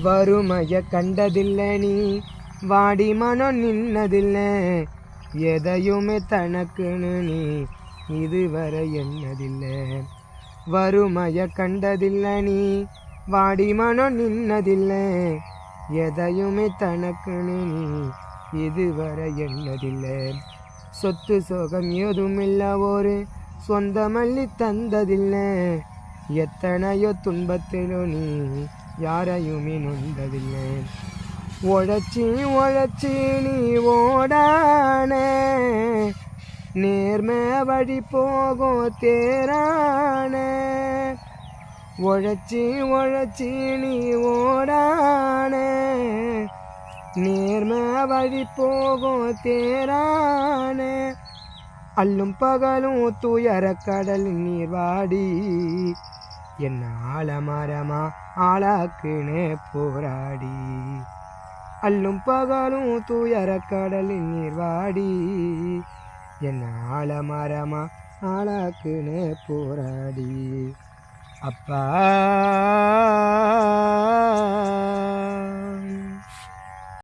வறுமைய கண்டதில்லை நீ வாடி மனம் நின்னதில்லை எதையுமே தனக்குன்னு நீ இதுவரை எண்ணதில்லை வறுமைய கண்டதில்லை நீ வாடி மனம் நின்னதில்லை எதையுமே தனக்குன்னு நீ இதுவரை எண்ணதில்லை சொத்து சோகம் ஏதுமில்ல ஒரு சொந்த மல்லி தந்ததில்லை எத்தனையோ துன்பத்திலும் நீ யாரையுமே நொந்ததில்லை உழைச்சி உழைச்சி நீ ஓடான நேர்மை வழி போகும் தேரான உழைச்சி உழைச்சி நீ ஓடான நேர்மை வழி போகும் தேரான அல்லும் பகலும் துயர கடல் நீர் வாடி என்ன ஆலமரமா ஆளாக்குனே போராடி அல்லும் பகலும் துயர கடல் நீர் வாடி என்ன ஆலமரமா ஆளாக்குனே போராடி அப்பா